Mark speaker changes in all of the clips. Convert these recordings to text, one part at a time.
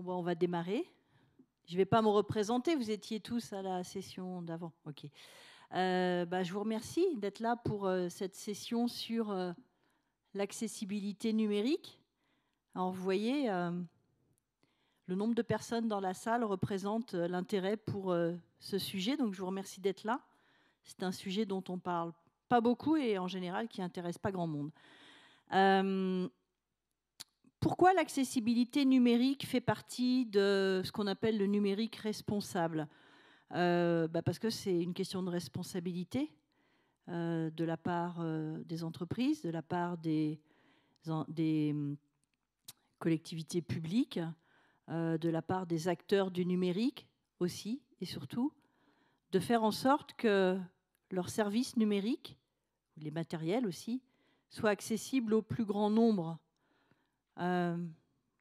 Speaker 1: Bon, on va démarrer. Je ne vais pas me représenter, vous étiez tous à la session d'avant. Ok. Je vous remercie d'être là pour cette session sur l'accessibilité numérique. Alors, vous voyez, le nombre de personnes dans la salle représente l'intérêt pour ce sujet, donc je vous remercie d'être là. C'est un sujet dont on ne parle pas beaucoup et en général qui n'intéresse pas grand monde. Pourquoi l'accessibilité numérique fait partie de ce qu'on appelle le numérique responsable ? Parce que c'est une question de responsabilité de la part des entreprises, de la part des collectivités publiques, de la part des acteurs du numérique aussi et surtout, de faire en sorte que leurs services numériques, les matériels aussi, soient accessibles au plus grand nombre.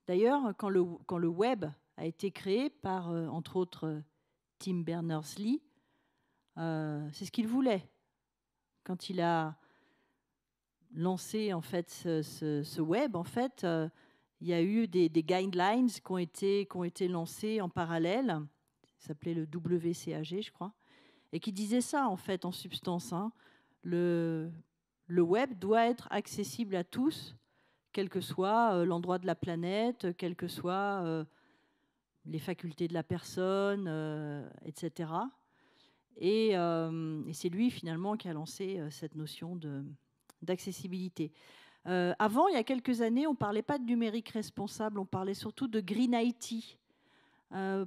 Speaker 1: D'ailleurs, quand le web a été créé par, entre autres, Tim Berners-Lee, c'est ce qu'il voulait. Quand il a lancé en fait ce web, en fait, il y a eu des guidelines qui ont été lancés en parallèle. Ça s'appelait le WCAG, je crois, et qui disait ça en fait en substance. Hein, le web doit être accessible à tous, quel que soit l'endroit de la planète, quelles que soient les facultés de la personne, etc. Et c'est lui, finalement, qui a lancé cette notion d'accessibilité. Avant, il y a quelques années, on ne parlait pas de numérique responsable, on parlait surtout de Green IT.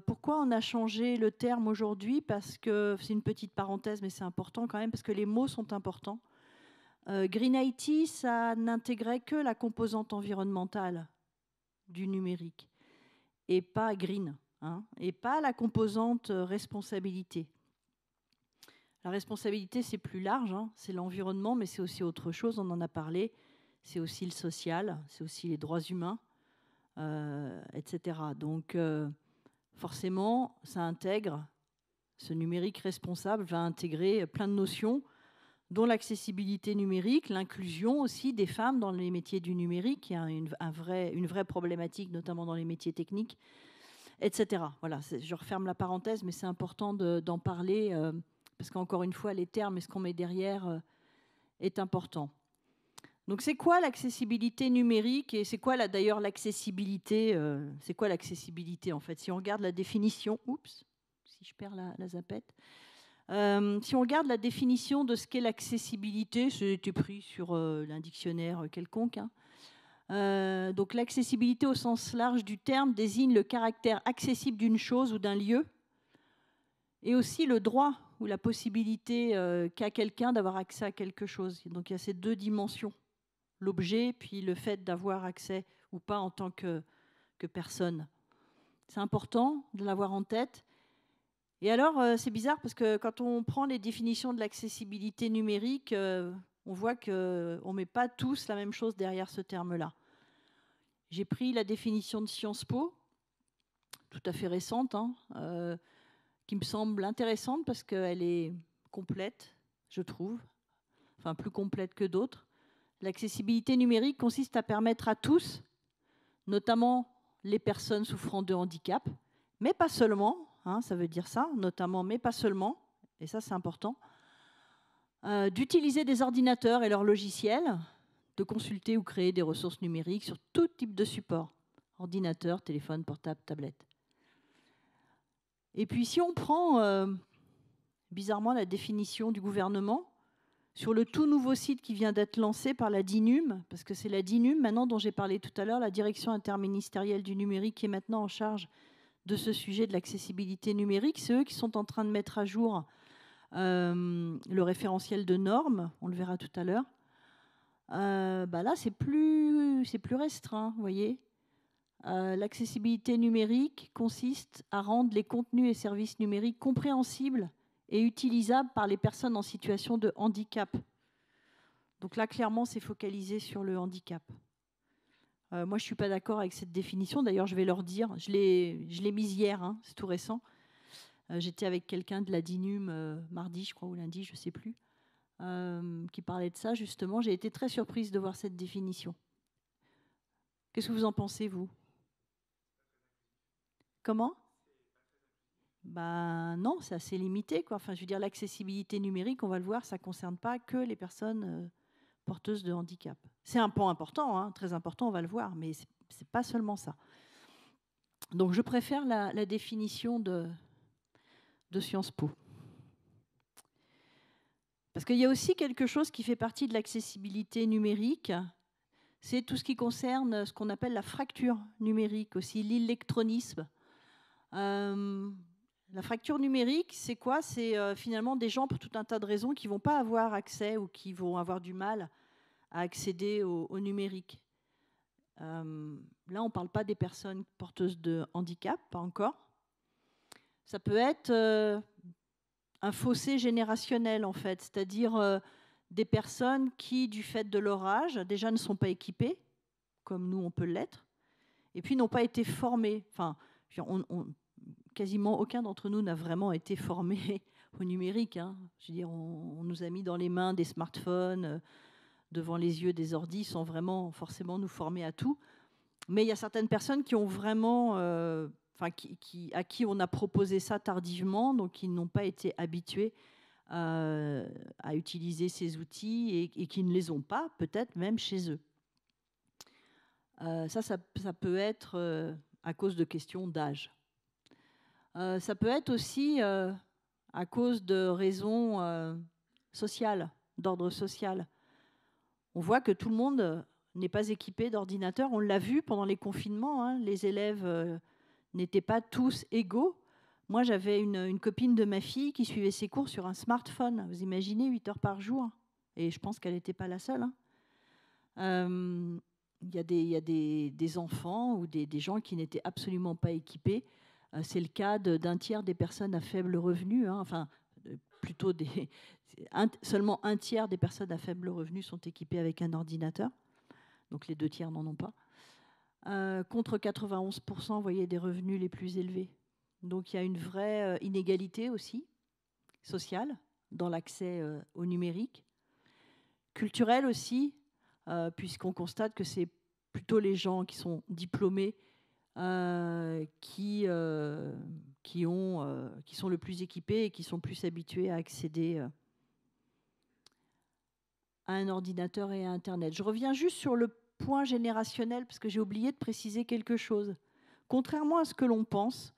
Speaker 1: Pourquoi on a changé le terme aujourd'hui ? Parce que, c'est une petite parenthèse, mais c'est important quand même, parce que les mots sont importants. Green IT, ça n'intégrait que la composante environnementale du numérique, et pas green, hein, et pas la composante responsabilité. La responsabilité, c'est plus large, hein, c'est l'environnement, mais c'est aussi autre chose, on en a parlé, c'est aussi le social, c'est aussi les droits humains, etc. Donc, forcément, ça intègre, ce numérique responsable va intégrer plein de notions, dont l'accessibilité numérique, l'inclusion aussi des femmes dans les métiers du numérique, qui a une vraie problématique, notamment dans les métiers techniques, etc. Voilà, je referme la parenthèse, mais c'est important d'en parler, parce qu'encore une fois, les termes et ce qu'on met derrière est important. Donc, c'est quoi l'accessibilité numérique et c'est quoi d'ailleurs l'accessibilité c'est quoi l'accessibilité en fait ? Si on regarde la définition, si je perds la zapette. Si on regarde la définition de ce qu'est l'accessibilité, c'était pris sur un dictionnaire quelconque. Hein. Donc l'accessibilité au sens large du terme désigne le caractère accessible d'une chose ou d'un lieu, et aussi le droit ou la possibilité qu'a quelqu'un d'avoir accès à quelque chose. Donc il y a ces deux dimensions, l'objet puis le fait d'avoir accès ou pas en tant que personne. C'est important de l'avoir en tête. Et alors, c'est bizarre parce que quand on prend les définitions de l'accessibilité numérique, on voit qu'on ne met pas tous la même chose derrière ce terme-là. J'ai pris la définition de Sciences Po, tout à fait récente, hein, qui me semble intéressante parce qu'elle est complète, je trouve, enfin plus complète que d'autres. L'accessibilité numérique consiste à permettre à tous, notamment les personnes souffrant de handicap, mais pas seulement, hein, ça veut dire ça, notamment, mais pas seulement, et ça c'est important, d'utiliser des ordinateurs et leurs logiciels, de consulter ou créer des ressources numériques sur tout type de support, ordinateur, téléphone, portable, tablette. Et puis si on prend bizarrement la définition du gouvernement, sur le tout nouveau site qui vient d'être lancé par la DINUM, parce que c'est la DINUM maintenant dont j'ai parlé tout à l'heure, la Direction interministérielle du numérique, qui est maintenant en charge de ce sujet de l'accessibilité numérique. C'est eux qui sont en train de mettre à jour le référentiel de normes, on le verra tout à l'heure. Là, c'est plus restreint, vous voyez. L'accessibilité numérique consiste à rendre les contenus et services numériques compréhensibles et utilisable par les personnes en situation de handicap. Donc là, clairement, c'est focalisé sur le handicap. Moi, je ne suis pas d'accord avec cette définition. D'ailleurs, je vais leur dire. Je l'ai mise hier, hein, c'est tout récent. J'étais avec quelqu'un de la DINUM mardi, je crois, ou lundi, je ne sais plus, qui parlait de ça, justement. J'ai été très surprise de voir cette définition. Qu'est-ce que vous en pensez, vous ? Comment? Ben non, c'est assez limité, quoi. Enfin, je veux dire, l'accessibilité numérique, on va le voir, ça ne concerne pas que les personnes porteuses de handicap. C'est un point important, hein, très important, on va le voir, mais ce n'est pas seulement ça. Donc, je préfère la définition de Sciences Po. Parce qu'il y a aussi quelque chose qui fait partie de l'accessibilité numérique, c'est tout ce qui concerne ce qu'on appelle la fracture numérique, aussi l'électronisme. La fracture numérique, c'est quoi? C'est finalement des gens, pour tout un tas de raisons, qui ne vont pas avoir accès ou qui vont avoir du mal à accéder au numérique. Là, on ne parle pas des personnes porteuses de handicap, pas encore. Ça peut être un fossé générationnel, en fait, c'est-à-dire des personnes qui, du fait de leur âge, déjà ne sont pas équipées, comme nous, on peut l'être, et puis n'ont pas été formées. Enfin, quasiment aucun d'entre nous n'a vraiment été formé au numérique. Hein. Je veux dire, on nous a mis dans les mains des smartphones, devant les yeux des ordis, sans vraiment forcément nous former à tout. Mais il y a certaines personnes qui ont vraiment, à qui on a proposé ça tardivement, donc qui n'ont pas été habitués à utiliser ces outils et qui ne les ont pas, peut-être même chez eux. Ça peut être à cause de questions d'âge. Ça peut être aussi à cause de raisons sociales, d'ordre social. On voit que tout le monde n'est pas équipé d'ordinateur. On l'a vu pendant les confinements, hein, les élèves n'étaient pas tous égaux. Moi, j'avais une copine de ma fille qui suivait ses cours sur un smartphone. Vous imaginez, 8 heures par jour. Et je pense qu'elle n'était pas la seule. Hein. Il y a des enfants ou des gens qui n'étaient absolument pas équipés. C'est le cas d'un tiers des personnes à faible revenu. Hein. Enfin, plutôt seulement un tiers des personnes à faible revenu sont équipées avec un ordinateur. Donc les 2 tiers n'en ont pas. Contre 91%, vous voyez, des revenus les plus élevés. Donc il y a une vraie inégalité aussi, sociale, dans l'accès au numérique. Culturelle aussi, puisqu'on constate que c'est plutôt les gens qui sont diplômés qui sont le plus équipés et qui sont plus habitués à accéder à un ordinateur et à Internet. Je reviens juste sur le point générationnel, parce que j'ai oublié de préciser quelque chose. Contrairement à ce que l'on pense,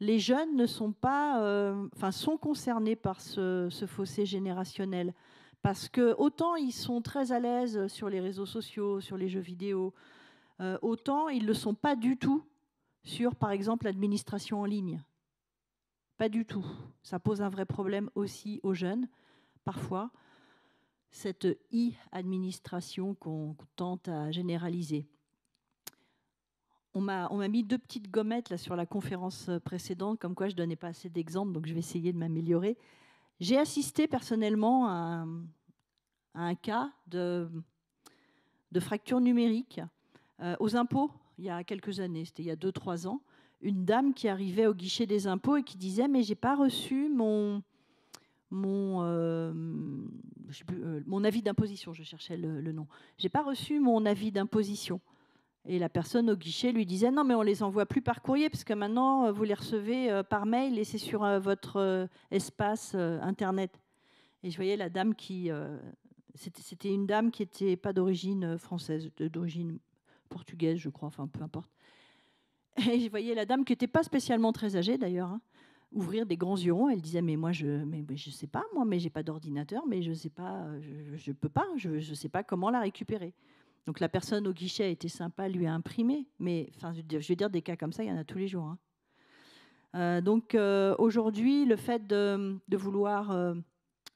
Speaker 1: les jeunes ne sont pas, sont concernés par ce fossé générationnel. Parce que autant ils sont très à l'aise sur les réseaux sociaux, sur les jeux vidéo, autant ils ne le sont pas du tout sur, par exemple, l'administration en ligne. Pas du tout. Ça pose un vrai problème aussi aux jeunes, parfois, cette e-administration qu'on tente à généraliser. On m'a mis 2 petites gommettes là, sur la conférence précédente, comme quoi je ne donnais pas assez d'exemples, donc je vais essayer de m'améliorer. J'ai assisté personnellement à un cas de fracture numérique aux impôts. Il y a quelques années, c'était il y a 2-3 ans, une dame qui arrivait au guichet des impôts et qui disait « mais j'ai pas reçu mon avis d'imposition », je cherchais le nom. « J'ai pas reçu mon avis d'imposition ». Et la personne au guichet lui disait « non, mais on les envoie plus par courrier, parce que maintenant, vous les recevez par mail et c'est sur votre espace Internet ». Et je voyais la dame qui... c'était une dame qui n'était pas d'origine française, d'origine portugaise, je crois, enfin peu importe. Et je voyais la dame qui n'était pas spécialement très âgée d'ailleurs, hein, ouvrir des grands yeux ronds. Elle disait mais je sais pas, moi, mais j'ai pas d'ordinateur, mais je sais pas, je peux pas, je sais pas comment la récupérer. Donc la personne au guichet a été sympa, lui a imprimé, mais enfin je veux dire des cas comme ça, il y en a tous les jours. Hein. Donc aujourd'hui, le fait de vouloir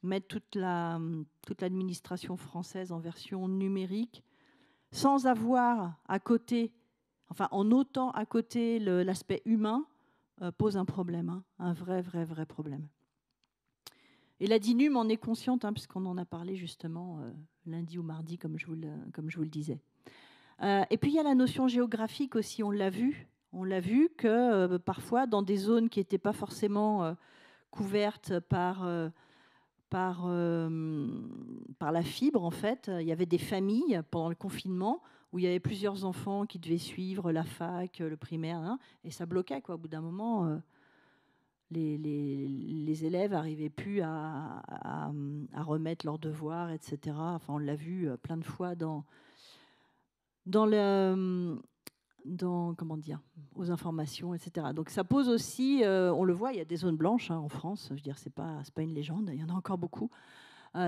Speaker 1: mettre toute l'administration française en version numérique, sans avoir à côté, enfin en ôtant à côté l'aspect humain, pose un problème, hein, un vrai problème. Et la DINUM en est consciente, hein, puisqu'on en a parlé justement lundi ou mardi, comme je vous le disais. Et puis il y a la notion géographique aussi, on l'a vu que parfois dans des zones qui n'étaient pas forcément couvertes par la fibre, en fait. Il y avait des familles pendant le confinement où il y avait plusieurs enfants qui devaient suivre la fac, le primaire, hein, et ça bloquait, quoi. Au bout d'un moment, les élèves n'arrivaient plus à remettre leurs devoirs, etc. Enfin, on l'a vu plein de fois comment dire, aux informations, etc. Donc ça pose aussi, on le voit, il y a des zones blanches hein, en France. Je veux dire, c'est pas une légende, il y en a encore beaucoup.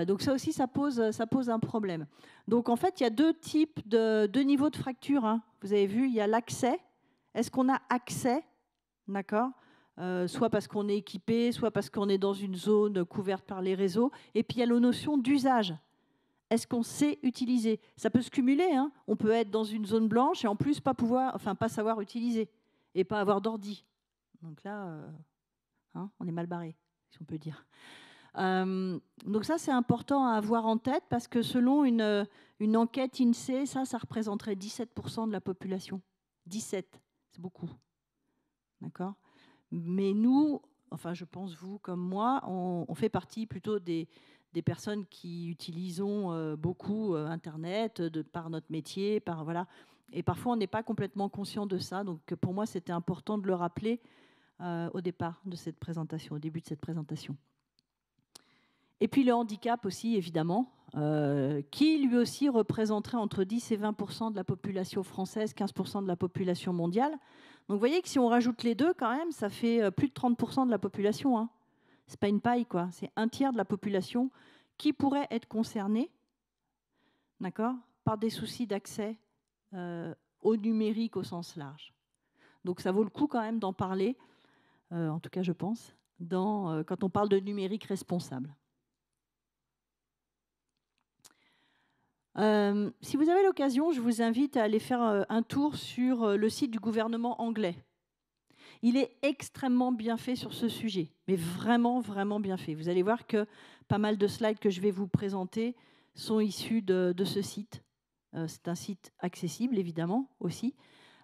Speaker 1: Donc ça aussi, ça pose un problème. Donc en fait, il y a deux types deux niveaux de fracture. Hein. Vous avez vu, il y a l'accès. Est-ce qu'on a accès, d'accord, soit parce qu'on est équipé, soit parce qu'on est dans une zone couverte par les réseaux. Et puis il y a la notion d'usage. Est-ce qu'on sait utiliser? Ça peut se cumuler. Hein. On peut être dans une zone blanche et en plus pas savoir utiliser et pas avoir d'ordi. Donc là, hein, on est mal barré, si on peut dire. Donc ça, c'est important à avoir en tête parce que selon une enquête INSEE, ça représenterait 17% de la population. 17, c'est beaucoup. D'accord? Mais nous, enfin je pense vous comme moi, on fait partie plutôt des personnes qui utilisons beaucoup Internet par notre métier, voilà. Et parfois on n'est pas complètement conscient de ça. Donc pour moi, c'était important de le rappeler au départ de cette présentation, au début de cette présentation. Et puis le handicap aussi, évidemment, qui lui aussi représenterait entre 10 et 20% de la population française, 15% de la population mondiale. Donc vous voyez que si on rajoute les deux, quand même, ça fait plus de 30% de la population. Hein. Ce n'est pas une paille, quoi. C'est un tiers de la population qui pourrait être concernée, d'accord, par des soucis d'accès au numérique au sens large. Donc ça vaut le coup quand même d'en parler, en tout cas je pense, quand on parle de numérique responsable. Si vous avez l'occasion, je vous invite à aller faire un tour sur le site du gouvernement anglais. Il est extrêmement bien fait sur ce sujet, mais vraiment, vraiment bien fait. Vous allez voir que pas mal de slides que je vais vous présenter sont issus de ce site. C'est un site accessible, évidemment, aussi,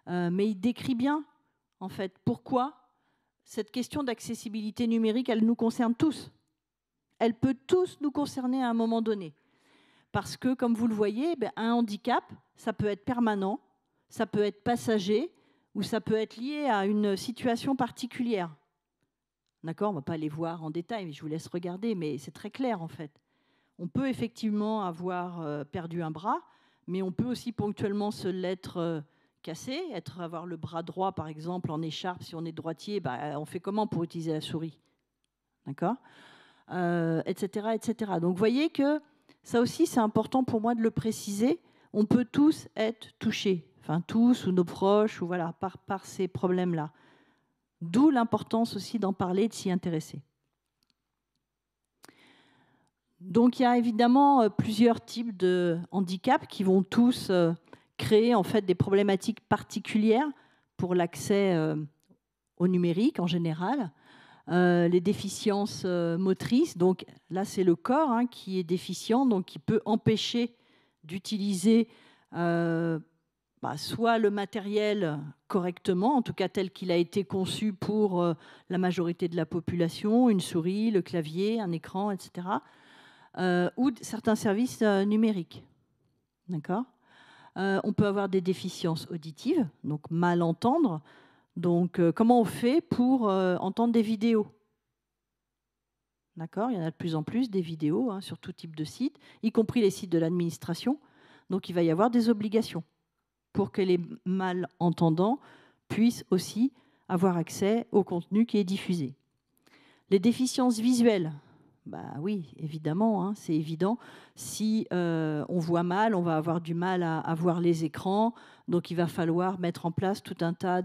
Speaker 1: mais il décrit bien, en fait, pourquoi cette question d'accessibilité numérique, elle nous concerne tous. Elle peut tous nous concerner à un moment donné. Parce que, comme vous le voyez, un handicap, ça peut être permanent, ça peut être passager, ou ça peut être lié à une situation particulière. D'accord ? On ne va pas aller voir en détail, mais je vous laisse regarder, mais c'est très clair en fait. On peut effectivement avoir perdu un bras, mais on peut aussi ponctuellement se l'être cassé, avoir le bras droit par exemple en écharpe, si on est droitier, on fait comment pour utiliser la souris ? D'accord ? Etc., etc. Donc vous voyez que ça aussi, c'est important pour moi de le préciser. On peut tous être touchés, enfin tous ou nos proches, ou voilà, par ces problèmes-là. D'où l'importance aussi d'en parler et de s'y intéresser. Donc il y a évidemment plusieurs types de handicaps qui vont tous créer en fait des problématiques particulières pour l'accès au numérique en général. Les déficiences motrices, donc là c'est le corps hein, qui est déficient, donc qui peut empêcher d'utiliser soit le matériel correctement, en tout cas tel qu'il a été conçu pour la majorité de la population, une souris, le clavier, un écran, etc., ou certains services numériques. D'accord ? On peut avoir des déficiences auditives, donc mal entendre. Donc, comment on fait pour entendre des vidéos ? D'accord ? Il y en a de plus en plus des vidéos hein, sur tout type de sites, y compris les sites de l'administration. Donc, il va y avoir des obligations pour que les malentendants puissent aussi avoir accès au contenu qui est diffusé. Les déficiences visuelles, oui, évidemment, hein, c'est évident. Si on voit mal, on va avoir du mal à voir les écrans. Donc, il va falloir mettre en place tout un tas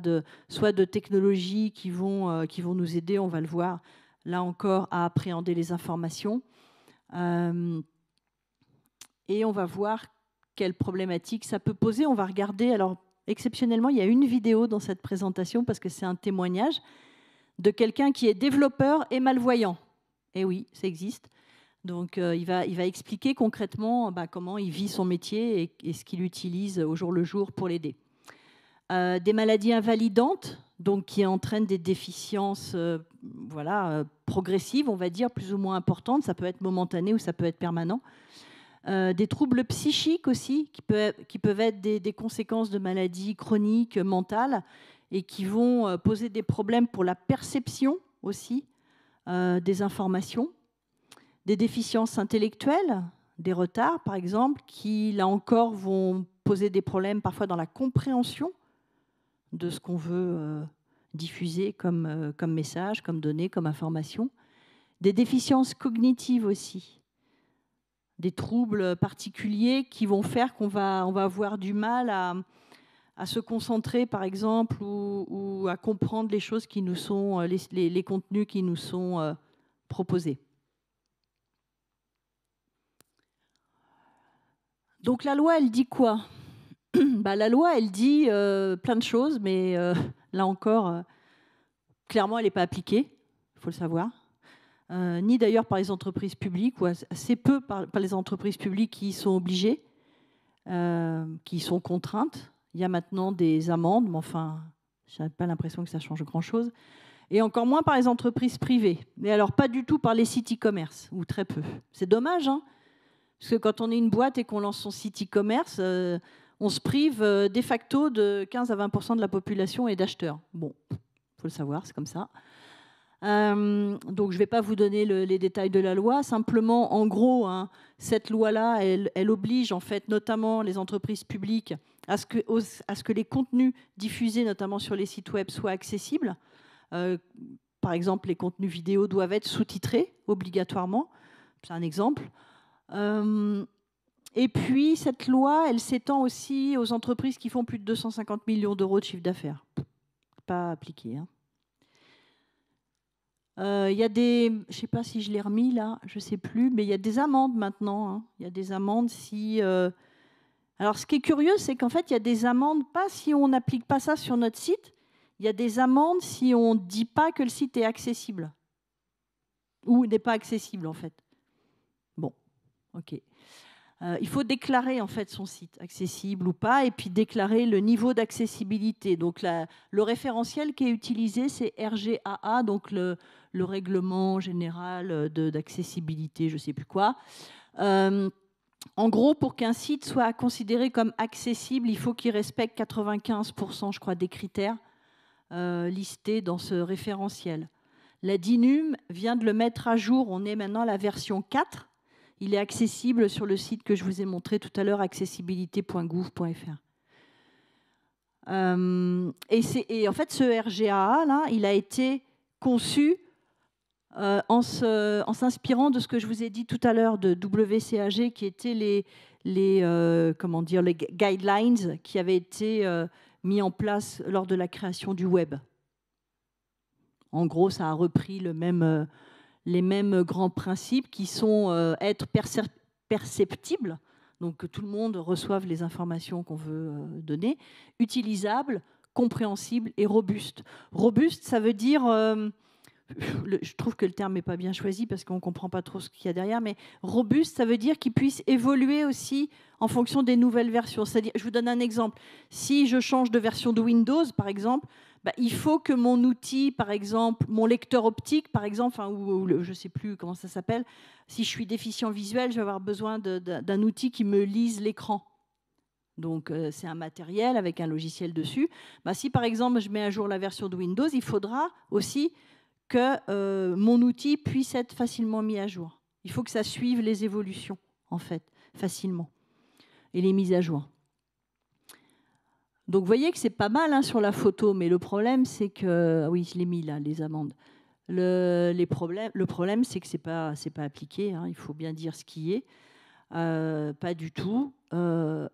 Speaker 1: soit de technologies qui vont nous aider, on va le voir, là encore, à appréhender les informations. Et on va voir quelles problématiques ça peut poser. On va regarder, alors, exceptionnellement, il y a une vidéo dans cette présentation, parce que c'est un témoignage, de quelqu'un qui est développeur et malvoyant. Et oui, ça existe. Donc, il va expliquer concrètement comment il vit son métier et ce qu'il utilise au jour le jour pour l'aider. Des maladies invalidantes, donc qui entraînent des déficiences progressives, on va dire, plus ou moins importantes. Ça peut être momentané ou ça peut être permanent. Des troubles psychiques aussi, qui peuvent être des conséquences de maladies chroniques, mentales, et qui vont poser des problèmes pour la perception aussi des informations. Des déficiences intellectuelles, des retards par exemple, qui là encore vont poser des problèmes parfois dans la compréhension de ce qu'on veut diffuser comme message, comme données, comme information. Des déficiences cognitives aussi, des troubles particuliers qui vont faire qu'on va avoir du mal à se concentrer, par exemple, ou à comprendre les choses qui nous sont, les contenus qui nous sont proposés. Donc la loi, elle dit quoi? La loi, elle dit plein de choses, mais là encore, clairement, elle n'est pas appliquée, il faut le savoir. Ni d'ailleurs par les entreprises publiques, ou assez peu par les entreprises publiques qui sont obligées, qui sont contraintes. Il y a maintenant des amendes, mais enfin, je n'ai pas l'impression que ça change grand-chose. Et encore moins par les entreprises privées. Mais alors pas du tout par les sites e-commerce, ou très peu. C'est dommage, hein, parce que quand on est une boîte et qu'on lance son site e-commerce, on se prive de facto de 15 à 20% de la population et d'acheteurs. Bon, il faut le savoir, c'est comme ça. Donc je ne vais pas vous donner les détails de la loi. Simplement, en gros, hein, cette loi-là, elle oblige en fait notamment les entreprises publiques à ce que les contenus diffusés, notamment sur les sites web, soient accessibles. Par exemple, les contenus vidéo doivent être sous-titrés obligatoirement. C'est un exemple. Et puis, cette loi, elle s'étend aussi aux entreprises qui font plus de 250 millions d'euros de chiffre d'affaires. Pas appliqué. Hein. Il y a des, je ne sais pas si je l'ai remis là, je ne sais plus, mais il y a des amendes maintenant. Hein. Il y a des amendes si... Alors, ce qui est curieux, c'est qu'en fait, il y a des amendes, pas si on n'applique pas ça sur notre site, il y a des amendes si on ne dit pas que le site est accessible. Ou n'est pas accessible, en fait. Bon, ok. Il faut déclarer en fait son site accessible ou pas, et puis déclarer le niveau d'accessibilité. Donc le référentiel qui est utilisé, c'est RGAA, donc le règlement général d'accessibilité, je ne sais plus quoi. En gros, pour qu'un site soit considéré comme accessible, il faut qu'il respecte 95%, je crois, des critères listés dans ce référentiel. La DINUM vient de le mettre à jour. On est maintenant à la version 4. Il est accessible sur le site que je vous ai montré tout à l'heure, accessibilité.gouv.fr. Et en fait, ce RGAA, là, il a été conçu en s'inspirant de ce que je vous ai dit tout à l'heure de WCAG, qui étaient les guidelines qui avaient été mis en place lors de la création du web. En gros, ça a repris les mêmes grands principes qui sont être perceptibles, donc que tout le monde reçoive les informations qu'on veut donner, utilisable, compréhensible et robuste. Robuste, ça veut dire, je trouve que le terme n'est pas bien choisi parce qu'on ne comprend pas trop ce qu'il y a derrière, mais robuste, ça veut dire qu'il puisse évoluer aussi en fonction des nouvelles versions. C'est-à-dire, je vous donne un exemple. Si je change de version de Windows, par exemple, il faut que mon outil, par exemple, mon lecteur optique, par exemple, ou je ne sais plus comment ça s'appelle, si je suis déficient visuel, je vais avoir besoin d'un outil qui me lise l'écran. Donc, c'est un matériel avec un logiciel dessus. Si, par exemple, je mets à jour la version de Windows, il faudra aussi que mon outil puisse être facilement mis à jour. Il faut que ça suive les évolutions, en fait, facilement, et les mises à jour. Donc, vous voyez que c'est pas mal hein, sur la photo, mais le problème, c'est que... Oui, je l'ai mis là, les amendes. Le problème, c'est que c'est pas appliqué. Hein, il faut bien dire ce qui est. Pas du tout. Alors,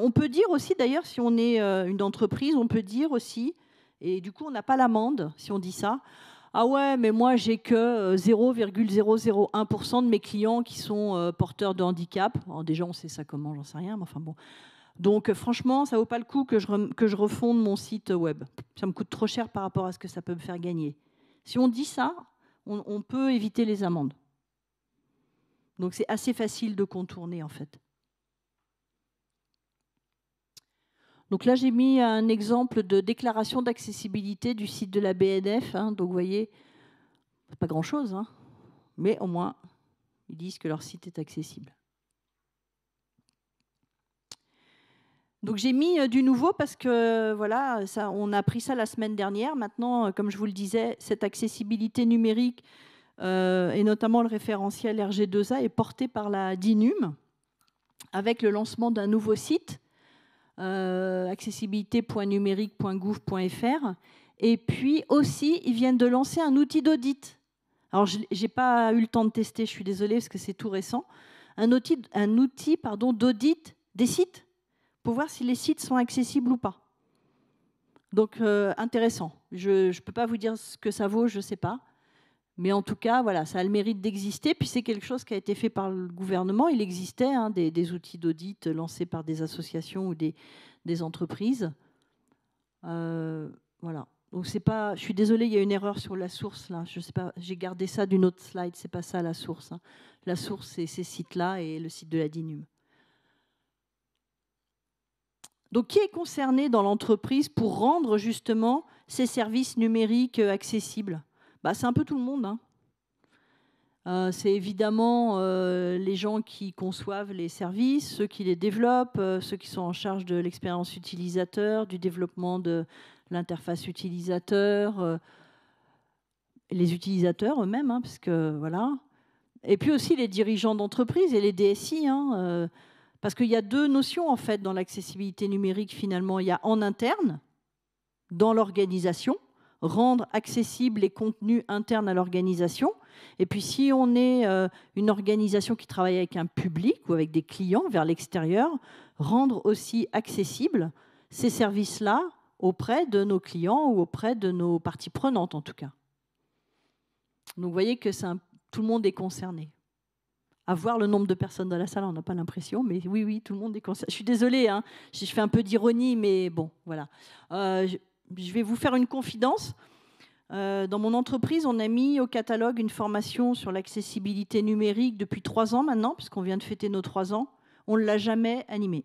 Speaker 1: on peut dire aussi, d'ailleurs, si on est une entreprise, on peut dire aussi, et du coup, on n'a pas l'amende si on dit ça. Ah ouais, mais moi, j'ai que 0,001% de mes clients qui sont porteurs de handicap. Alors, déjà, on sait ça comment, j'en sais rien, mais enfin bon... Donc franchement, ça ne vaut pas le coup que je refonde mon site web. Ça me coûte trop cher par rapport à ce que ça peut me faire gagner. Si on dit ça, on peut éviter les amendes. Donc c'est assez facile de contourner en fait. Donc là, j'ai mis un exemple de déclaration d'accessibilité du site de la BNF. Hein. Donc vous voyez, pas grand-chose, hein. Mais au moins, Ils disent que leur site est accessible. Donc j'ai mis du nouveau parce que voilà, on a appris ça la semaine dernière. Maintenant, comme je vous le disais, cette accessibilité numérique et notamment le référentiel RG2A est porté par la DINUM avec le lancement d'un nouveau site, accessibilité.numérique.gouv.fr. Et puis aussi, ils viennent de lancer un outil d'audit. Alors, je n'ai pas eu le temps de tester, je suis désolée parce que c'est tout récent. Un outil d'audit des sites pour voir si les sites sont accessibles ou pas. Donc, intéressant. Je ne peux pas vous dire ce que ça vaut, je ne sais pas. Mais en tout cas, voilà, ça a le mérite d'exister. Puis c'est quelque chose qui a été fait par le gouvernement. Il existait des outils d'audit lancés par des associations ou des entreprises. Voilà. Donc c'est pas. Je suis désolée, il y a une erreur sur la source là. Je sais pas. J'ai gardé ça d'une autre slide. C'est pas ça la source. Hein. La source, c'est ces sites-là et le site de la DINUM. Donc, qui est concerné dans l'entreprise pour rendre justement ces services numériques accessibles? C'est un peu tout le monde. Hein. C'est évidemment les gens qui conçoivent les services, ceux qui les développent, ceux qui sont en charge de l'expérience utilisateur, du développement de l'interface utilisateur, les utilisateurs eux-mêmes, hein, parce que voilà. Et puis aussi les dirigeants d'entreprise et les DSI, hein, parce qu'il y a deux notions en fait dans l'accessibilité numérique finalement. Il y a en interne, dans l'organisation, rendre accessibles les contenus internes à l'organisation. Et puis si on est une organisation qui travaille avec un public ou avec des clients vers l'extérieur, rendre aussi accessibles ces services-là auprès de nos clients ou auprès de nos parties prenantes en tout cas. Donc vous voyez que tout le monde est concerné. À voir le nombre de personnes dans la salle, on n'a pas l'impression, mais oui, tout le monde est concerné. Je suis désolée, hein, je fais un peu d'ironie, mais bon, voilà. Je vais vous faire une confidence. Dans mon entreprise, on a mis au catalogue une formation sur l'accessibilité numérique depuis 3 ans maintenant, puisqu'on vient de fêter nos 3 ans. On ne l'a jamais animée.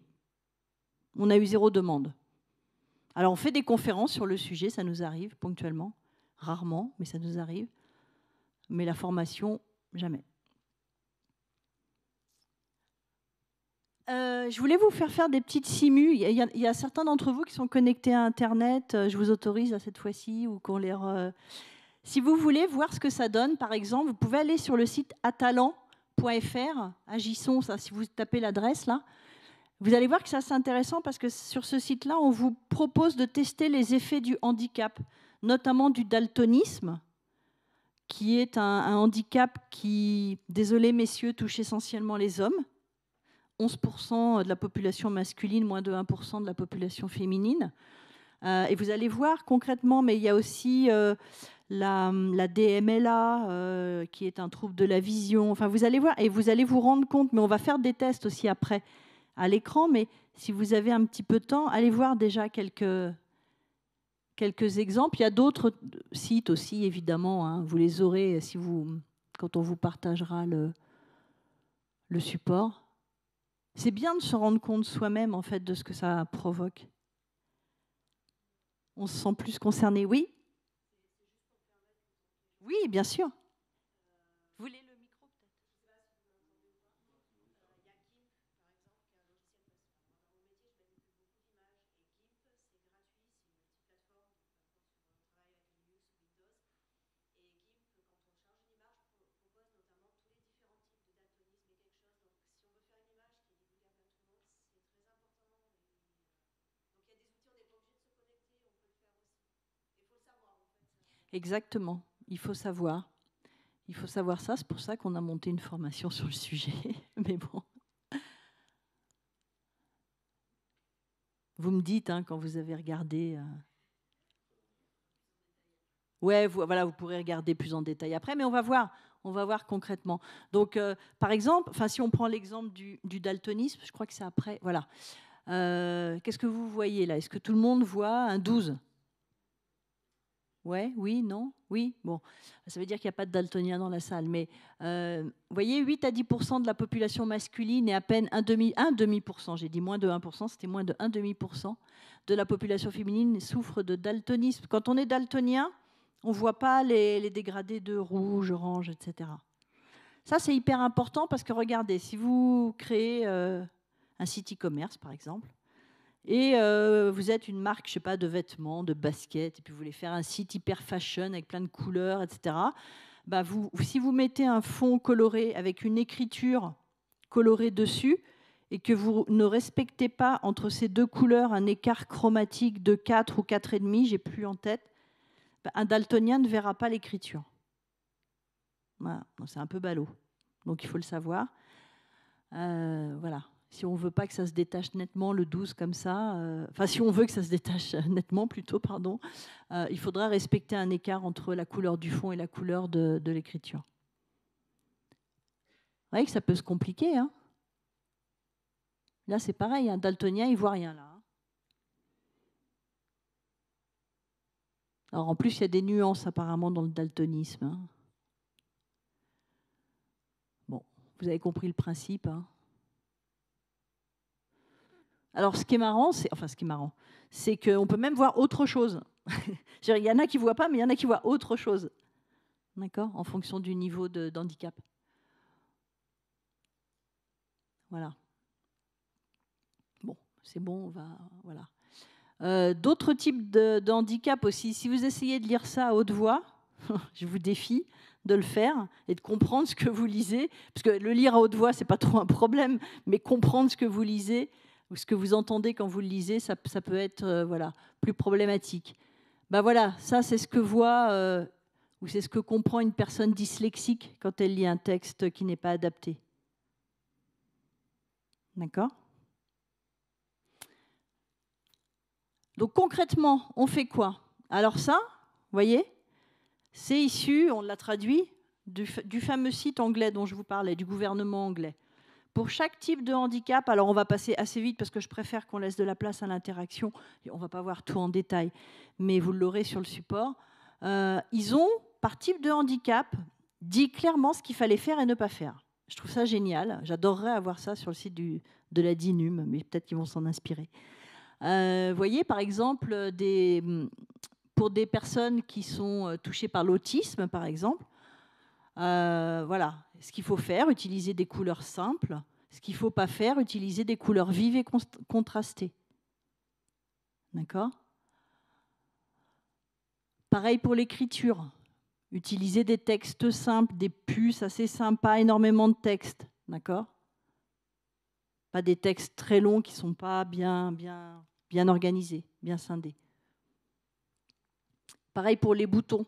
Speaker 1: On a eu 0 demande. Alors, on fait des conférences sur le sujet, ça nous arrive ponctuellement, rarement, mais ça nous arrive. Mais la formation, jamais. Je voulais vous faire des petites simus. Il y a certains d'entre vous qui sont connectés à Internet. Je vous autorise à cette fois-ci ou qu'on les... Si vous voulez voir ce que ça donne, par exemple, vous pouvez aller sur le site atalan.fr, agissons, ça, si vous tapez l'adresse là. Vous allez voir que c'est assez intéressant parce que sur ce site-là, on vous propose de tester les effets du handicap, notamment du daltonisme, qui est un handicap qui, désolé messieurs, touche essentiellement les hommes. 11% de la population masculine, moins de 1% de la population féminine. Et vous allez voir concrètement, mais il y a aussi la DMLA, qui est un trouble de la vision. Enfin, vous allez voir et vous allez vous rendre compte, mais on va faire des tests aussi après à l'écran, mais si vous avez un petit peu de temps, allez voir déjà quelques exemples. Il y a d'autres sites aussi, évidemment, hein, vous les aurez quand on vous partagera le support. C'est bien de se rendre compte soi-même, en fait, de ce que ça provoque. On se sent plus concerné. Oui ? Oui, bien sûr. Vous voulez le micro, peut-être ? Exactement, il faut savoir. Il faut savoir ça, c'est pour ça qu'on a monté une formation sur le sujet. Mais bon. Vous me dites hein, quand vous avez regardé. Ouais, voilà, vous pourrez regarder plus en détail après, mais on va voir concrètement. Donc, par exemple, si on prend l'exemple du daltonisme, je crois que c'est après. Voilà. Qu'est-ce que vous voyez là? Est-ce que tout le monde voit un 12? Ouais, oui, non, oui. Bon, ça veut dire qu'il n'y a pas de daltonien dans la salle. Mais vous voyez, 8 à 10% de la population masculine et à peine 1,5%, j'ai dit moins de 1%, c'était moins de 1,5% de la population féminine souffre de daltonisme. Quand on est daltonien, on ne voit pas les dégradés de rouge, orange, etc. Ça, c'est hyper important parce que regardez, si vous créez un site e-commerce, par exemple, et vous êtes une marque, je sais pas, de vêtements, de baskets, et puis vous voulez faire un site hyper fashion avec plein de couleurs, etc. Bah si vous mettez un fond coloré avec une écriture colorée dessus et que vous ne respectez pas entre ces deux couleurs un écart chromatique de 4 ou 4,5, j'ai plus en tête, bah, un daltonien ne verra pas l'écriture. Voilà. C'est un peu ballot, donc il faut le savoir. Voilà. Si on ne veut pas que ça se détache nettement, le 12 comme ça, enfin si on veut que ça se détache nettement plutôt, pardon, il faudra respecter un écart entre la couleur du fond et la couleur de l'écriture. Vous voyez que ça peut se compliquer. Hein, là, c'est pareil, un daltonien, il ne voit rien là. Alors en plus, il y a des nuances apparemment dans le daltonisme. Hein. Bon, vous avez compris le principe. Hein. Alors, ce qui est marrant, c'est qu'on peut même voir autre chose. Il y en a qui ne voient pas, mais il y en a qui voient autre chose. D'accord ? En fonction du niveau d'handicap. Voilà. Bon, c'est bon, on va... Voilà. D'autres types de handicap aussi. Si vous essayez de lire ça à haute voix, je vous défie de le faire et de comprendre ce que vous lisez. Parce que le lire à haute voix, ce n'est pas trop un problème, mais comprendre ce que vous lisez, ou ce que vous entendez quand vous le lisez, ça peut être voilà, plus problématique. Ben voilà, ça c'est ce que voit ou c'est ce que comprend une personne dyslexique quand elle lit un texte qui n'est pas adapté. D'accord ? Donc concrètement, on fait quoi? Alors ça, vous voyez, c'est issu, on l'a traduit, du fameux site anglais dont je vous parlais, du gouvernement anglais. Pour chaque type de handicap, alors on va passer assez vite parce que je préfère qu'on laisse de la place à l'interaction, on ne va pas voir tout en détail, mais vous l'aurez sur le support. Ils ont, par type de handicap, dit clairement ce qu'il fallait faire et ne pas faire. Je trouve ça génial, j'adorerais avoir ça sur le site de la DINUM, mais peut-être qu'ils vont s'en inspirer. Vous voyez, par exemple, pour des personnes qui sont touchées par l'autisme, par exemple, voilà, ce qu'il faut faire, utiliser des couleurs simples. Ce qu'il ne faut pas faire, utiliser des couleurs vives et contrastées. D'accord ? Pareil pour l'écriture. Utiliser des textes simples, des puces assez simples, pas énormément de texte. D'accord ? Pas des textes très longs qui ne sont pas bien organisés, bien scindés. Pareil pour les boutons.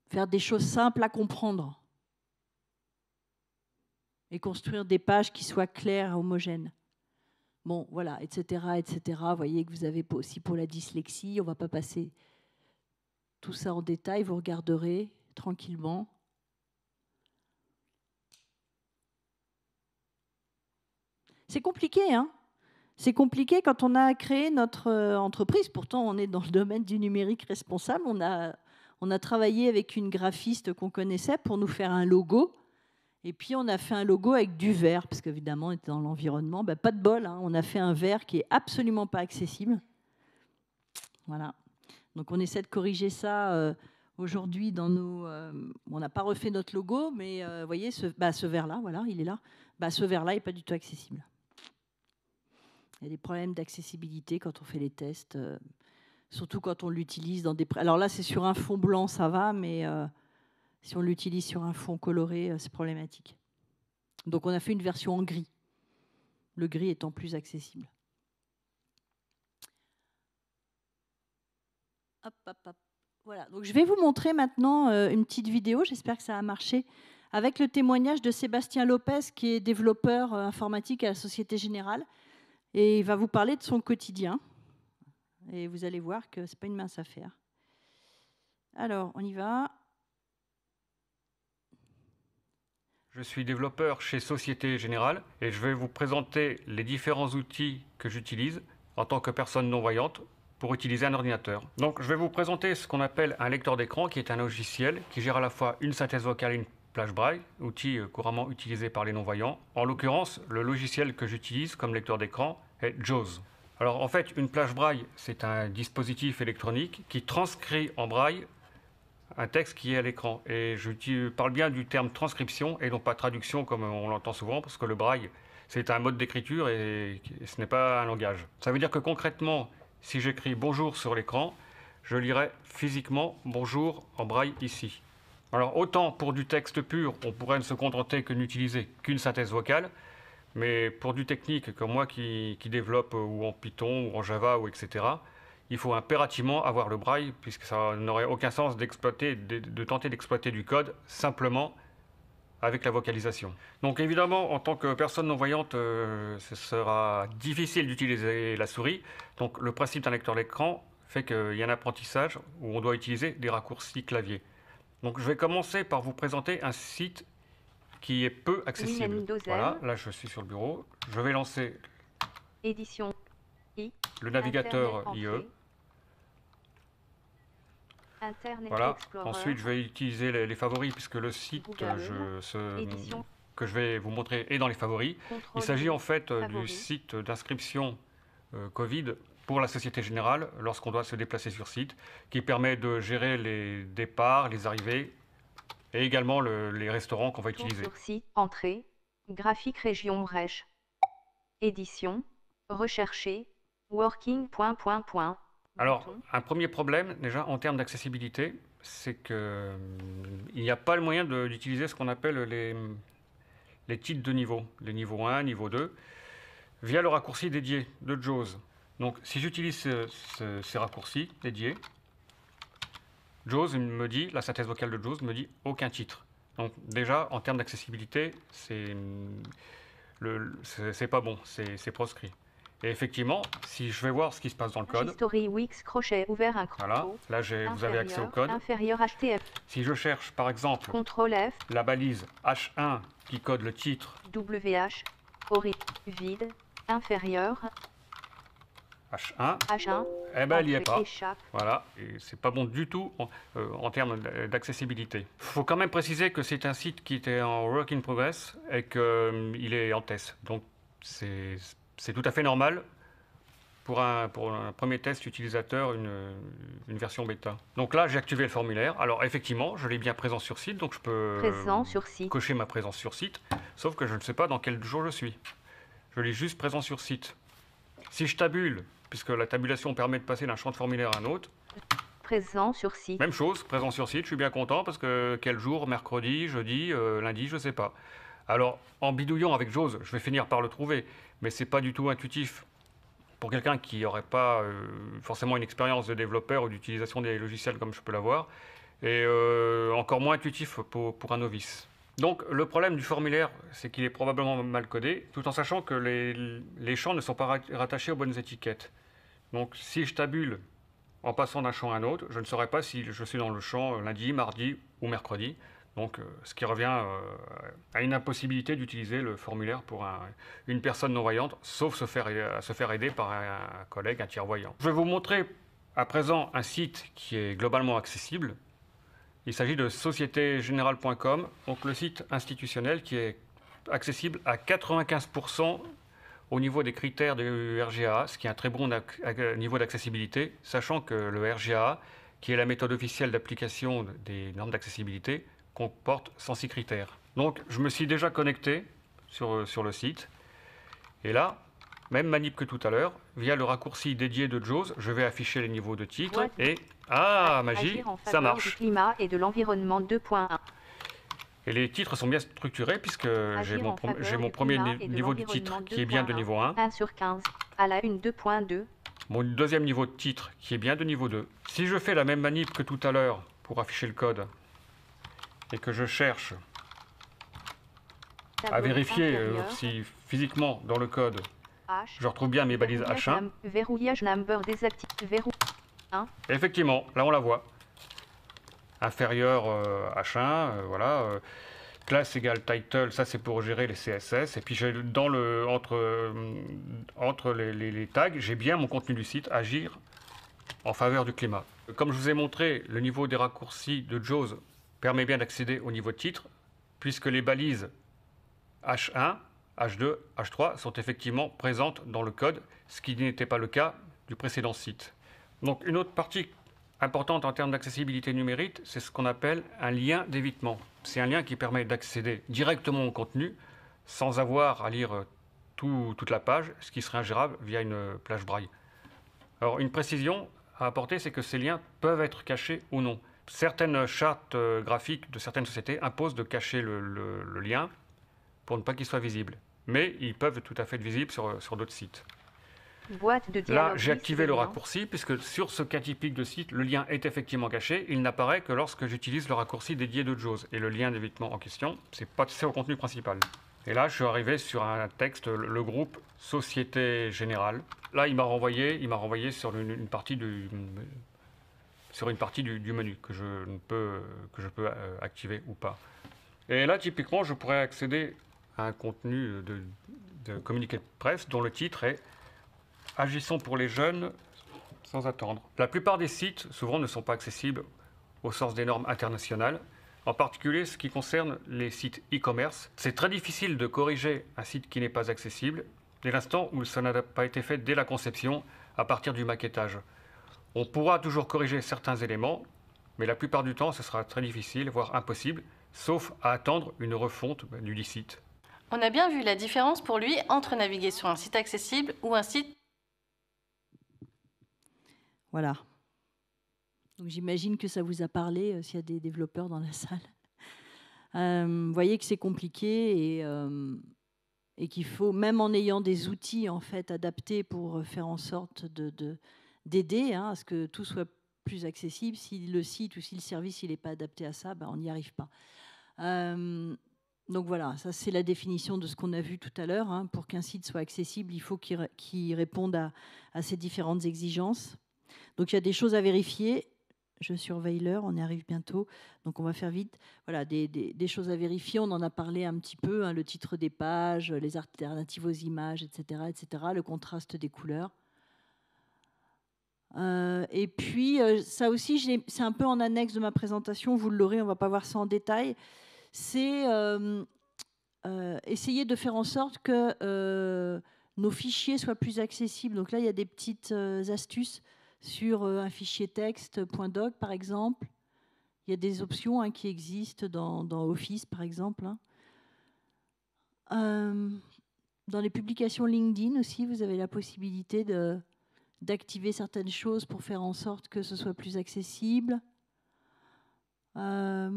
Speaker 1: Faire des choses simples à comprendre. Et construire des pages qui soient claires, homogènes. Bon, voilà, etc., etc. Vous voyez que vous avez aussi pour la dyslexie, on ne va pas passer tout ça en détail, vous regarderez tranquillement. C'est compliqué, hein ? C'est compliqué quand on a créé notre entreprise. Pourtant, on est dans le domaine du numérique responsable. On a travaillé avec une graphiste qu'on connaissait pour nous faire un logo. Et puis, on a fait un logo avec du vert, parce qu'évidemment, on était dans l'environnement. Ben, pas de bol, hein, on a fait un vert qui n'est absolument pas accessible. Voilà. Donc, on essaie de corriger ça aujourd'hui dans nos... on n'a pas refait notre logo, mais vous voyez, ce vert-là, voilà, il est là. Ce vert-là n'est pas du tout accessible. Il y a des problèmes d'accessibilité quand on fait les tests, surtout quand on l'utilise dans des... Alors là, c'est sur un fond blanc, ça va, mais... si on l'utilise sur un fond coloré, c'est problématique. Donc on a fait une version en gris, le gris étant plus accessible. Hop, hop, hop. Voilà. Donc je vais vous montrer maintenant une petite vidéo, j'espère que ça a marché, avec le témoignage de Sébastien Lopez, qui est développeur informatique à la Société Générale, et il va vous parler de son quotidien. Et vous allez voir que ce n'est pas une mince affaire. Alors, on y va.
Speaker 2: Je suis développeur chez Société Générale et je vais vous présenter les différents outils que j'utilise en tant que personne non-voyante pour utiliser un ordinateur. Donc je vais vous présenter ce qu'on appelle un lecteur d'écran qui est un logiciel qui gère à la fois une synthèse vocale et une plage braille, outil couramment utilisé par les non-voyants. En l'occurrence, le logiciel que j'utilise comme lecteur d'écran est JAWS. Alors en fait, une plage braille, c'est un dispositif électronique qui transcrit en braille un texte qui est à l'écran. Et je parle bien du terme transcription et non pas traduction comme on l'entend souvent, parce que le braille, c'est un mode d'écriture et ce n'est pas un langage. Ça veut dire que concrètement, si j'écris bonjour sur l'écran, je lirai physiquement bonjour en braille ici. Alors autant pour du texte pur, on pourrait ne se contenter que d'utiliser qu'une synthèse vocale, mais pour du technique comme moi qui développe ou en Python ou en Java ou etc., il faut impérativement avoir le braille puisque ça n'aurait aucun sens de tenter d'exploiter du code simplement avec la vocalisation. Donc évidemment, en tant que personne non-voyante, ce sera difficile d'utiliser la souris. Donc le principe d'un lecteur d'écran fait qu'il y a un apprentissage où on doit utiliser des raccourcis clavier. Donc je vais commencer par vous présenter un site qui est peu accessible. Voilà, là je suis sur le bureau. Je vais lancer
Speaker 3: Édition
Speaker 2: le navigateur IE. Voilà. Ensuite, je vais utiliser les favoris puisque le site que je vais vous montrer est dans les favoris. Il s'agit en fait du site d'inscription Covid pour la Société Générale lorsqu'on doit se déplacer sur site, qui permet de gérer les départs, les arrivées et également les restaurants qu'on va utiliser.
Speaker 3: Sur site, entrée, graphique région Brèche, édition, rechercher, working.
Speaker 2: Alors, un premier problème, déjà, en termes d'accessibilité, c'est qu'il n'y a pas le moyen d'utiliser ce qu'on appelle les titres de niveau, les niveaux 1, niveau 2, via le raccourci dédié de JAWS. Donc, si j'utilise ces raccourcis dédiés, JAWS me dit, la synthèse vocale de JAWS me dit aucun titre. Donc, déjà, en termes d'accessibilité, c'est pas bon, c'est proscrit. Et effectivement, si je vais voir ce qui se passe dans le code,
Speaker 3: History Wix crochet ouvert un crochet.
Speaker 2: Voilà, là vous avez accès au code.
Speaker 3: Inférieur HTF.
Speaker 2: Si je cherche par exemple
Speaker 3: CTRL F,
Speaker 2: la balise H1 qui code le titre
Speaker 3: WH, vide, inférieur,
Speaker 2: H1, eh ben, il n'y est pas.
Speaker 3: Échappe.
Speaker 2: Voilà, et c'est pas bon du tout en termes d'accessibilité. Il faut quand même préciser que c'est un site qui était en work in progress et qu'il est en test. Donc c'est tout à fait normal pour un premier test utilisateur, une version bêta. Donc là, j'ai activé le formulaire. Alors effectivement, je l'ai bien présent sur site, donc je peux cocher ma présence sur site, sauf que je ne sais pas dans quel jour je suis. Je l'ai juste présent sur site. Si je tabule, puisque la tabulation permet de passer d'un champ de formulaire à un autre,
Speaker 3: présent sur site.
Speaker 2: Même chose, présent sur site, je suis bien content parce que quel jour, mercredi, jeudi, lundi, je ne sais pas. Alors, en bidouillant avec JAWS, je vais finir par le trouver, mais ce n'est pas du tout intuitif pour quelqu'un qui n'aurait pas forcément une expérience de développeur ou d'utilisation des logiciels comme je peux l'avoir, et encore moins intuitif pour un novice. Donc, le problème du formulaire, c'est qu'il est probablement mal codé, tout en sachant que les champs ne sont pas rattachés aux bonnes étiquettes. Donc, si je tabule en passant d'un champ à un autre, je ne saurais pas si je suis dans le champ lundi, mardi ou mercredi. Donc, ce qui revient à une impossibilité d'utiliser le formulaire pour une personne non-voyante, sauf se faire aider par un collègue, un tiers-voyant. Je vais vous montrer à présent un site qui est globalement accessible. Il s'agit de sociétégénérale.com, donc le site institutionnel qui est accessible à 95% au niveau des critères du RGA, ce qui est un très bon niveau d'accessibilité, sachant que le RGA, qui est la méthode officielle d'application des normes d'accessibilité, comporte 106 critères. Donc je me suis déjà connecté sur le site, et là, même manip que tout à l'heure, via le raccourci dédié de JAWS, je vais afficher les niveaux de titre, et ah, magie, ça marche.
Speaker 3: Du climat et de l'environnement 2.1.
Speaker 2: Et les titres sont bien structurés puisque j'ai mon premier niveau de titre qui est bien de niveau 1.
Speaker 3: 1 sur 15, à la une 2.2.
Speaker 2: Mon deuxième niveau de titre qui est bien de niveau 2. Si je fais la même manip que tout à l'heure pour afficher le code et que je cherche à vérifier si physiquement dans le code je retrouve bien mes balises H1.
Speaker 3: Verrouillage number désactivé. Verrou 1.
Speaker 2: Effectivement, là on la voit. Inférieur H1, voilà. Classe égale title, ça c'est pour gérer les CSS. Et puis entre les tags, j'ai bien mon contenu du site, agir en faveur du climat. Comme je vous ai montré, le niveau des raccourcis de JAWS permet bien d'accéder au niveau de titre, puisque les balises H1, H2, H3 sont effectivement présentes dans le code, ce qui n'était pas le cas du précédent site. Donc une autre partie importante en termes d'accessibilité numérique, c'est ce qu'on appelle un lien d'évitement. C'est un lien qui permet d'accéder directement au contenu sans avoir à lire toute la page, ce qui serait ingérable via une plage braille. Alors, une précision à apporter, c'est que ces liens peuvent être cachés ou non. Certaines chartes graphiques de certaines sociétés imposent de cacher le lien pour ne pas qu'il soit visible. Mais ils peuvent tout à fait être visibles sur d'autres sites.
Speaker 3: Boîte de dialogue.
Speaker 2: Là, j'ai activé le
Speaker 3: lien.
Speaker 2: raccourci, puisque sur ce cas typique de site, le lien est effectivement caché. Il n'apparaît que lorsque j'utilise le raccourci dédié de JAWS. Et le lien d'évitement en question, c'est au contenu principal. Et là, je suis arrivé sur un texte, le groupe Société Générale. Là, il m'a renvoyé sur une partie du menu que je peux activer ou pas. Et là, typiquement, je pourrais accéder à un contenu de communiqué de presse dont le titre est « Agissons pour les jeunes sans attendre ». La plupart des sites, souvent, ne sont pas accessibles au sens des normes internationales, en particulier ce qui concerne les sites e-commerce. C'est très difficile de corriger un site qui n'est pas accessible dès l'instant où ça n'a pas été fait dès la conception à partir du maquettage. On pourra toujours corriger certains éléments, mais la plupart du temps, ce sera très difficile, voire impossible, sauf à attendre une refonte du site.
Speaker 4: On a bien vu la différence pour lui entre naviguer sur un site accessible ou un site...
Speaker 1: Voilà. Donc j'imagine que ça vous a parlé s'il y a des développeurs dans la salle. Vous voyez que c'est compliqué et qu'il faut, même en ayant des outils en fait adaptés pour faire en sorte d'aider à ce que tout soit plus accessible, si le site ou si le service n'est pas adapté à ça, on n'y arrive pas. Donc voilà, ça c'est la définition de ce qu'on a vu tout à l'heure. Pour qu'un site soit accessible, il faut qu'il réponde à ces différentes exigences. Donc il y a des choses à vérifier. Je surveille l'heure, on y arrive bientôt, donc on va faire vite. Voilà, des choses à vérifier, on en a parlé un petit peu, le titre des pages, les alternatives aux images, etc., le contraste des couleurs. Et puis, ça aussi, c'est un peu en annexe de ma présentation, vous l'aurez, on ne va pas voir ça en détail. C'est essayer de faire en sorte que nos fichiers soient plus accessibles. Donc là, il y a des petites astuces sur un fichier texte .doc, par exemple. Il y a des options qui existent dans Office, par exemple. Dans les publications LinkedIn aussi, vous avez la possibilité d'activer certaines choses pour faire en sorte que ce soit plus accessible. Là,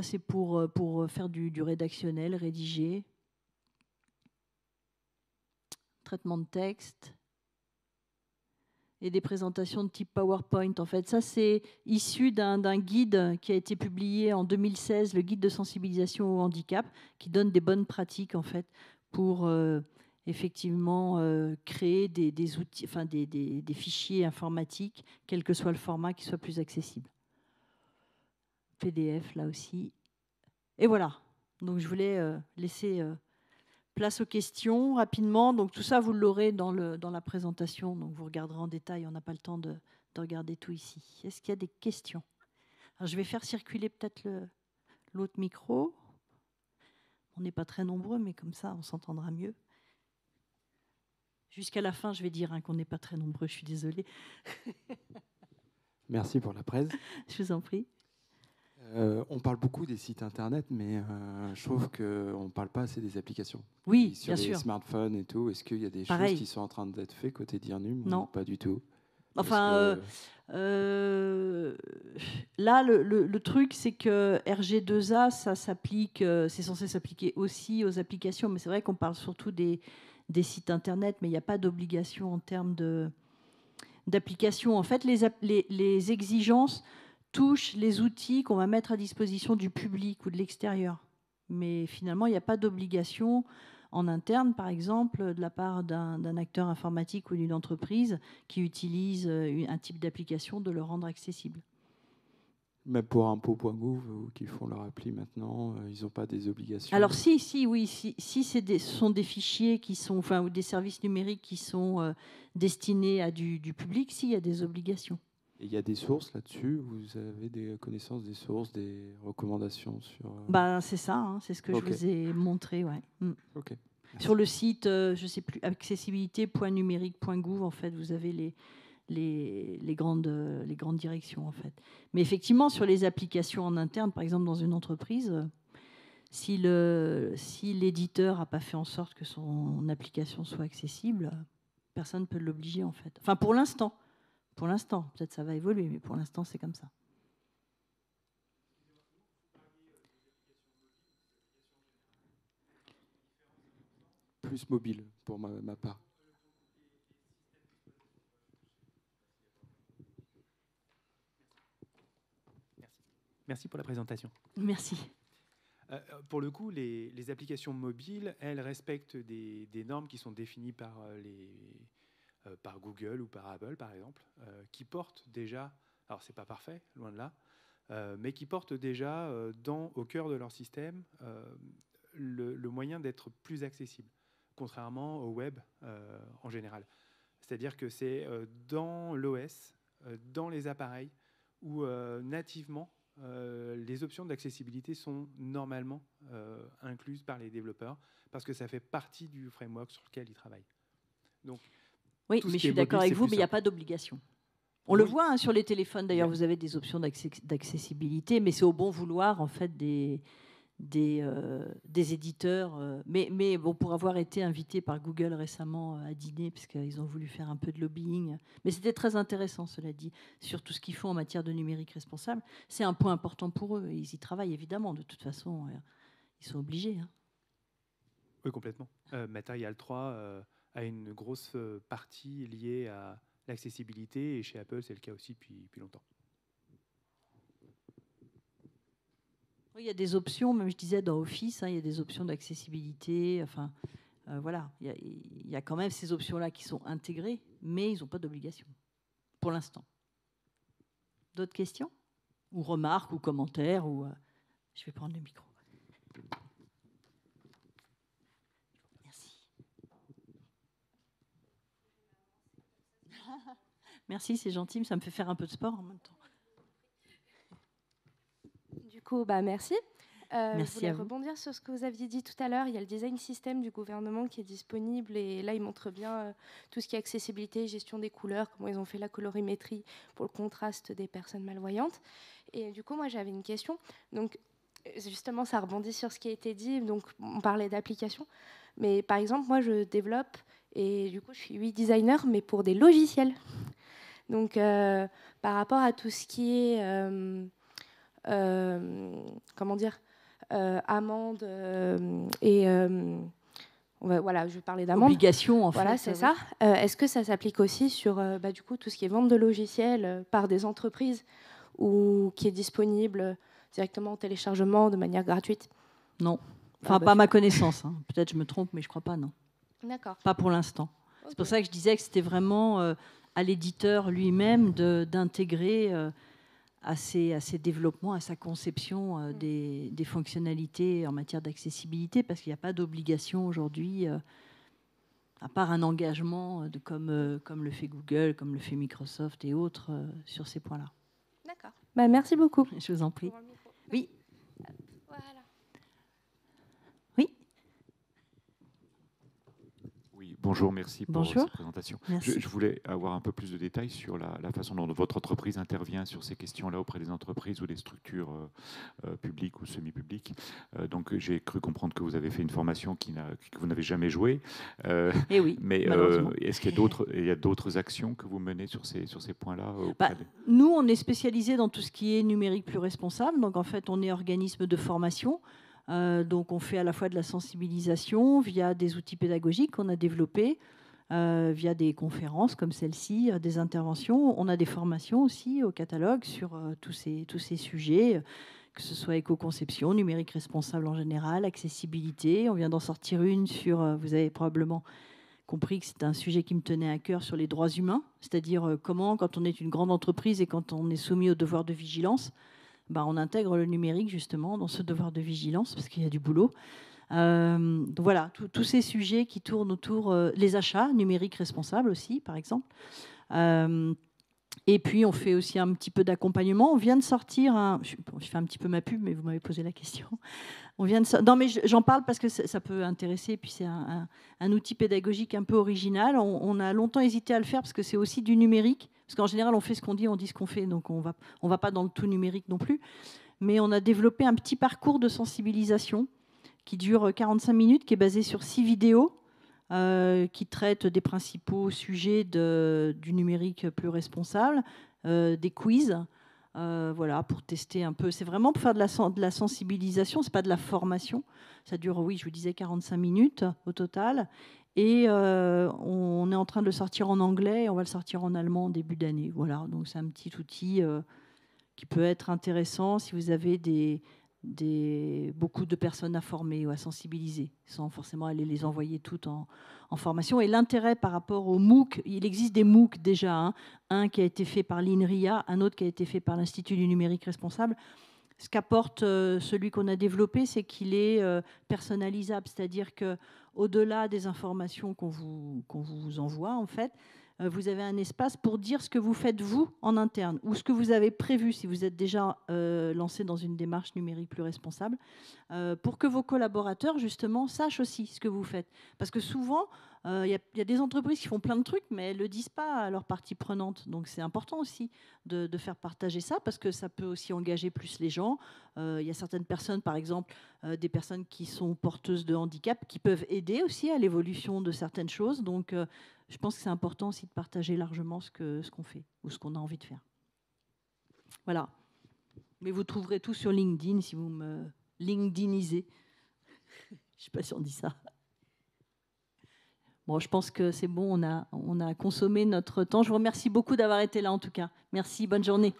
Speaker 1: c'est pour faire du rédactionnel, rédiger. Traitement de texte. Et des présentations de type PowerPoint. En fait, ça, c'est issu d'un guide qui a été publié en 2016, le guide de sensibilisation au handicap, qui donne des bonnes pratiques, en fait, pour effectivement créer des outils, enfin des fichiers informatiques, quel que soit le format, qui soit plus accessible. PDF, là aussi. Et voilà. Donc, je voulais laisser... place aux questions rapidement. Donc tout ça, vous l'aurez dans la présentation. Donc vous regarderez en détail. On n'a pas le temps de regarder tout ici. Est-ce qu'il y a des questions? Alors, je vais faire circuler peut-être l'autre micro. On n'est pas très nombreux, mais comme ça, on s'entendra mieux. Jusqu'à la fin, je vais dire qu'on n'est pas très nombreux. Je suis désolée.
Speaker 5: Merci pour la presse.
Speaker 1: Je vous en prie.
Speaker 5: On parle beaucoup des sites internet, mais je trouve qu'on ne parle pas assez des applications.
Speaker 1: Oui,
Speaker 5: sur
Speaker 1: bien
Speaker 5: les
Speaker 1: sûr.
Speaker 5: smartphones et tout. Est-ce qu'il y a des
Speaker 1: Pareil.
Speaker 5: choses qui sont en train d'être faites côté d'IRNUM?
Speaker 1: Non.
Speaker 5: Pas du tout.
Speaker 1: Enfin, là, le truc, c'est que RG2A, ça s'applique, c'est censé s'appliquer aussi aux applications, mais c'est vrai qu'on parle surtout des sites internet, mais il n'y a pas d'obligation en termes d'application. En fait, les exigences touchent les outils qu'on va mettre à disposition du public ou de l'extérieur. Mais finalement, il n'y a pas d'obligation en interne, par exemple, de la part d'un acteur informatique ou d'une entreprise qui utilise un type d'application, de le rendre accessible.
Speaker 5: Même pour impôts.gouv, qui font leur appli maintenant, ils n'ont pas des obligations?
Speaker 1: Alors si ce sont des fichiers qui sont, enfin, ou des services numériques qui sont destinés à du public, si, il y a des obligations.
Speaker 5: Et il y a des sources là-dessus? Vous avez des connaissances des sources, des recommandations sur...
Speaker 1: C'est ça, c'est ce que je vous ai montré. Ouais.
Speaker 5: Ok.
Speaker 1: Sur le site, je ne sais plus, accessibilité.numérique.gouv, en fait, vous avez les grandes directions, en fait. Mais effectivement, sur les applications en interne, par exemple dans une entreprise, si l'éditeur n'a pas fait en sorte que son application soit accessible, personne ne peut l'obliger, en fait. Enfin, pour l'instant. Pour l'instant. Peut-être ça va évoluer, mais pour l'instant, c'est comme ça.
Speaker 5: Plus mobile, pour ma part.
Speaker 6: Merci pour la présentation.
Speaker 1: Merci.
Speaker 6: Pour le coup, les applications mobiles, elles respectent des normes qui sont définies par Google ou par Apple, par exemple, qui portent déjà, alors c'est pas parfait, loin de là, mais qui portent déjà au cœur de leur système le moyen d'être plus accessible, contrairement au web en général. C'est-à-dire que c'est dans l'OS, dans les appareils, où nativement, les options d'accessibilité sont normalement incluses par les développeurs parce que ça fait partie du framework sur lequel ils travaillent. Donc,
Speaker 1: oui, mais je suis d'accord avec vous, mais il n'y a pas d'obligation. On le voit sur les téléphones, d'ailleurs, vous avez des options d'accessibilité, mais c'est au bon vouloir, en fait, des éditeurs. Mais bon, pour avoir été invité par Google récemment à dîner, parce qu'ils ont voulu faire un peu de lobbying, mais c'était très intéressant, cela dit, sur tout ce qu'ils font en matière de numérique responsable. C'est un point important pour eux. Ils y travaillent, évidemment. De toute façon, ils sont obligés. Hein.
Speaker 6: Oui, complètement. Material 3 a une grosse partie liée à l'accessibilité, et chez Apple, c'est le cas aussi depuis longtemps.
Speaker 1: Il y a des options, même je disais dans Office, il y a des options d'accessibilité. Enfin, voilà, il y a quand même ces options-là qui sont intégrées, mais ils n'ont pas d'obligation, pour l'instant. D'autres questions? Ou remarques, ou commentaires, ou je vais prendre le micro. Merci. Merci, c'est gentil, mais ça me fait faire un peu de sport en même temps.
Speaker 7: Du coup, merci.
Speaker 1: Merci
Speaker 7: je voulais
Speaker 1: à vous.
Speaker 7: rebondir sur ce que vous aviez dit tout à l'heure. Il y a le design system du gouvernement qui est disponible et là, il montre bien tout ce qui est accessibilité, gestion des couleurs, comment ils ont fait la colorimétrie pour le contraste des personnes malvoyantes. Et du coup, moi, j'avais une question. Donc, justement, ça rebondit sur ce qui a été dit. Donc, on parlait d'applications. Mais par exemple, moi, je développe et du coup, je suis UI designer, mais pour des logiciels. Donc, par rapport à tout ce qui est... comment dire, amende et voilà, je vais parler d'amende.
Speaker 1: Obligation, en fait.
Speaker 7: Voilà, c'est ça. Est-ce que ça s'applique aussi sur du coup tout ce qui est vente de logiciels par des entreprises ou qui est disponible directement en téléchargement de manière gratuite?
Speaker 1: Non. Enfin, pas à ma connaissance. Hein. Peut-être je me trompe, mais je crois pas, non.
Speaker 7: D'accord.
Speaker 1: Pas pour l'instant.
Speaker 7: Okay.
Speaker 1: C'est pour ça que je disais que c'était vraiment à l'éditeur lui-même d'intégrer à ses développements, à sa conception des fonctionnalités en matière d'accessibilité, parce qu'il n'y a pas d'obligation aujourd'hui, à part un engagement comme le fait Google, comme le fait Microsoft et autres, sur ces points-là.
Speaker 7: D'accord. Merci beaucoup.
Speaker 1: Je vous en prie. Oui.
Speaker 7: Voilà.
Speaker 1: Oui.
Speaker 8: Oui, bonjour, merci pour cette présentation. Je voulais avoir un peu plus de détails sur la façon dont votre entreprise intervient sur ces questions-là auprès des entreprises ou des structures publiques ou semi-publiques. Donc, j'ai cru comprendre que vous avez fait une formation que vous n'avez jamais jouée.
Speaker 1: Et oui,
Speaker 8: mais est-ce qu'il y a d'autres actions que vous menez sur ces points-là
Speaker 1: Nous, on est spécialisé dans tout ce qui est numérique plus responsable. Donc, en fait, on est organisme de formation. Donc on fait à la fois de la sensibilisation via des outils pédagogiques qu'on a développés, via des conférences comme celle-ci, des interventions. On a des formations aussi au catalogue sur tous ces sujets, que ce soit éco-conception, numérique responsable en général, accessibilité. On vient d'en sortir une sur, vous avez probablement compris que c'est un sujet qui me tenait à cœur, sur les droits humains, c'est-à-dire comment, quand on est une grande entreprise et quand on est soumis au devoir de vigilance, on intègre le numérique justement dans ce devoir de vigilance parce qu'il y a du boulot. Voilà, tous ces sujets qui tournent autour les achats numériques responsables aussi, par exemple. Et puis, on fait aussi un petit peu d'accompagnement. On vient de sortir je fais un petit peu ma pub, mais vous m'avez posé la question. Non, mais j'en parle parce que ça peut intéresser. Puis c'est un outil pédagogique un peu original. On a longtemps hésité à le faire parce que c'est aussi du numérique. Parce qu'en général, on fait ce qu'on dit, on dit ce qu'on fait, donc on va pas dans le tout numérique non plus. Mais on a développé un petit parcours de sensibilisation qui dure 45 minutes, qui est basé sur 6 vidéos, qui traitent des principaux sujets du numérique plus responsable, des quiz, voilà, pour tester un peu. C'est vraiment pour faire de la sensibilisation, c'est pas de la formation. Ça dure, oui, je vous disais 45 minutes au total. Et on est en train de le sortir en anglais et on va le sortir en allemand en début d'année. Voilà, donc c'est un petit outil qui peut être intéressant si vous avez beaucoup de personnes à former ou à sensibiliser, sans forcément aller les envoyer toutes en formation. Et l'intérêt par rapport au MOOC, il existe des MOOC déjà, hein, un qui a été fait par l'INRIA, un autre qui a été fait par l'Institut du numérique responsable. Ce qu'apporte celui qu'on a développé, c'est qu'il est personnalisable, c'est-à-dire qu'au-delà des informations qu'on vous envoie, en fait, vous avez un espace pour dire ce que vous faites vous en interne ou ce que vous avez prévu si vous êtes déjà lancé dans une démarche numérique plus responsable, pour que vos collaborateurs justement sachent aussi ce que vous faites. Parce que souvent, il y a des entreprises qui font plein de trucs, mais elles ne le disent pas à leurs parties prenantes. Donc c'est important aussi de faire partager ça, parce que ça peut aussi engager plus les gens. Il y a certaines personnes, par exemple, des personnes qui sont porteuses de handicap, qui peuvent aider aussi à l'évolution de certaines choses. Donc je pense que c'est important aussi de partager largement ce qu'on fait ou ce qu'on a envie de faire. Voilà. Mais vous trouverez tout sur LinkedIn si vous me LinkedInisez. Je ne sais pas si on dit ça. Bon, je pense que c'est bon, on a consommé notre temps. Je vous remercie beaucoup d'avoir été là en tout cas. Merci, bonne journée.